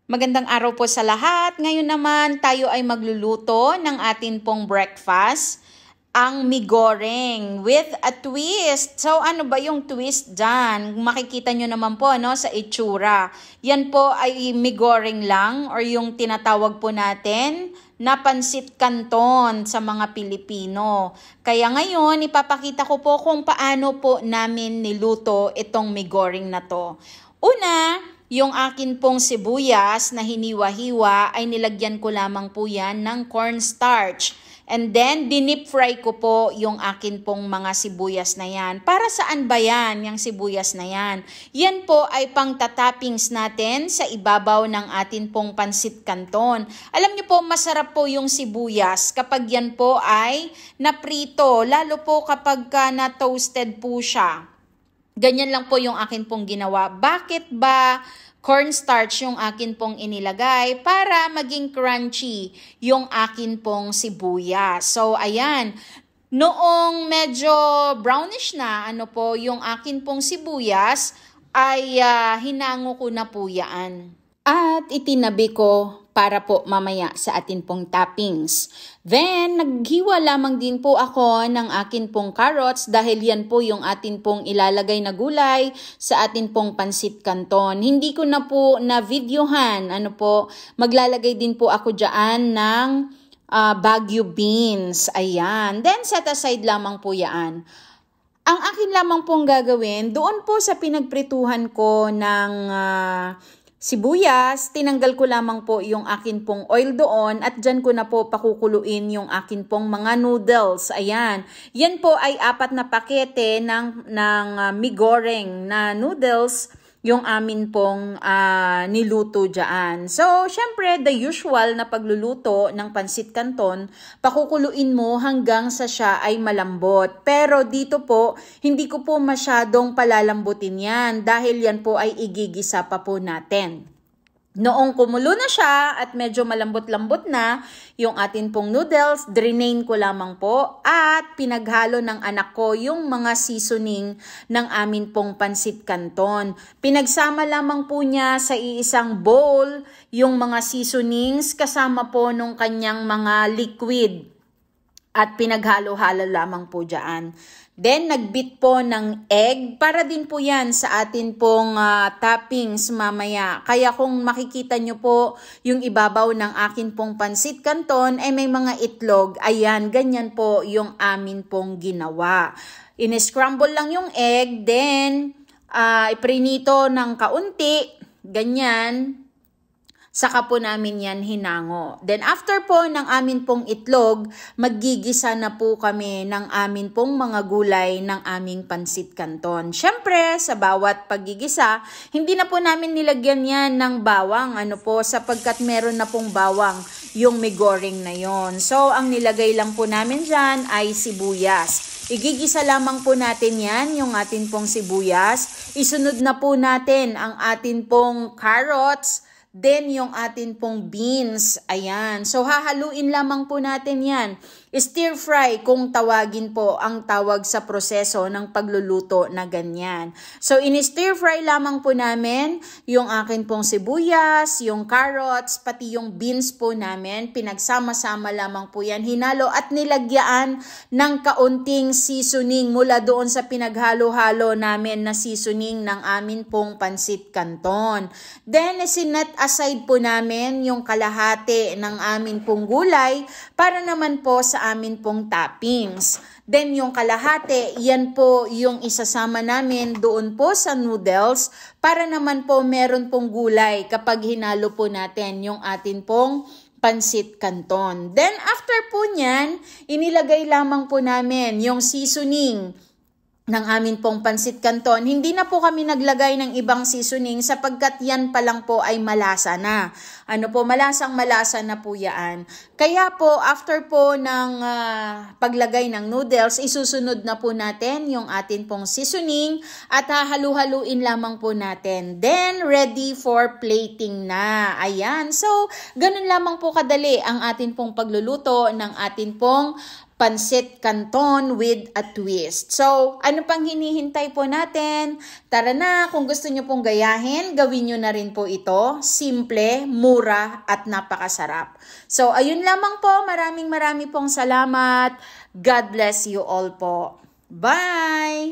Magandang araw po sa lahat. Ngayon naman tayo ay magluluto ng atin pong breakfast, ang mi goreng with a twist. So ano ba yung twist dyan? Makikita nyo naman po sa itsura. Yan po ay mi goreng lang or yung tinatawag po natin na pansit canton sa mga Pilipino. Kaya ngayon ipapakita ko po kung paano po namin niluto itong mi goreng na to. Una, yung akin pong sibuyas na hiniwa-hiwa ay nilagyan ko lamang po yan ng cornstarch. And then, dinip fry ko po yung akin pong mga sibuyas na yan. Para saan ba yan, yung sibuyas na yan? Yan po ay pang tatoppings natin sa ibabaw ng atin pong pansit canton. Alam niyo po, masarap po yung sibuyas kapag yan po ay naprito, lalo po kapag na-toasted po siya. Ganyan lang po yung akin pong ginawa. Bakit ba cornstarch yung akin pong inilagay? Para maging crunchy yung akin pong sibuyas. So, ayan. Noong medyo brownish na, yung akin pong sibuyas, ay hinango ko na po yan. At itinabi ko para po mamaya sa atin pong toppings. Then, naghiwa lamang din po ako ng akin pong carrots dahil yan po yung atin pong ilalagay na gulay sa atin pong pansit canton. Hindi ko na po na-videohan. Maglalagay din po ako dyan ng Baguio beans. Ayan. Then, set aside lamang po yan. Ang akin lamang pong gagawin, doon po sa pinagprituhan ko ng sibuyas, tinanggal ko lamang po yung akin pong oil doon at dyan ko na po pakukuluin yung akin pong mga noodles. Ayan. Yan po ay 4 na pakete ng mi goreng na noodles yung amin pong niluto dyan. So, syempre, the usual na pagluluto ng pansit canton, pakukuluin mo hanggang sa siya ay malambot. Pero dito po, hindi ko po masyadong palalambutin yan dahil yan po ay igigisa pa po natin. Noong kumulo na siya at medyo malambot-lambot na yung atin pong noodles, drainain ko lamang po at pinaghalo ng anak ko yung mga seasoning ng amin pong pansit canton. Pinagsama lamang po niya sa iisang bowl yung mga seasonings kasama po nung kanyang mga liquid at pinaghalo-halo lamang po dyan. Then, nagbit po ng egg para din po yan sa atin pong toppings mamaya. Kaya kung makikita nyo po yung ibabaw ng akin pong pansit canton, ay may mga itlog. Ayan, ganyan po yung amin pong ginawa. In-scramble lang yung egg, then iprinito ng kaunti, ganyan. Saka po namin yan hinango. Then after po ng amin pong itlog, maggigisa na po kami ng amin pong mga gulay ng aming pansit canton. Syempre, sa bawat paggigisa, hindi na po namin nilagyan yan ng bawang. Sapagkat meron na pong bawang yung mi goreng na yon. So, ang nilagay lang po namin dyan ay sibuyas. Igigisa lamang po natin yan, yung atin pong sibuyas. Isunod na po natin ang atin pong carrots, then yung atin pong beans, ayan. So hahaluin lamang po natin yan. Stir fry kung tawagin po ang tawag sa proseso ng pagluluto na ganyan. So in-stir fry lamang po namin yung akin pong sibuyas, yung carrots, pati yung beans po namin. Pinagsama-sama lamang po yan. Hinalo at nilagyaan ng kaunting seasoning mula doon sa pinaghalo-halo namin na seasoning ng amin pong pansit canton. Then sinet aside po namin yung kalahati ng amin pong gulay para naman po sa amin pong toppings. Then yung kalahati, yan po yung isasama namin doon po sa noodles para naman po meron pong gulay kapag hinalo po natin yung atin pong pansit canton. Then after po nyan, inilagay lamang po namin yung seasoning ng amin pong pansit canton. Hindi na po kami naglagay ng ibang seasoning sapagkat yan pa lang po ay malasa na. Malasang-malasa na po yan. Kaya po, after po ng paglagay ng noodles, isusunod na po natin yung atin pong seasoning at hahalu-haluin lamang po natin. Then, ready for plating na. Ayan. So, ganun lamang po kadali ang atin pong pagluluto ng atin pong Pancit Canton with a twist. So, ano pang hinihintay po natin? Tara na, kung gusto nyo pong gayahin, gawin nyo na rin po ito. Simple, mura, at napakasarap. So, ayun lamang po. Maraming pong salamat. God bless you all po. Bye!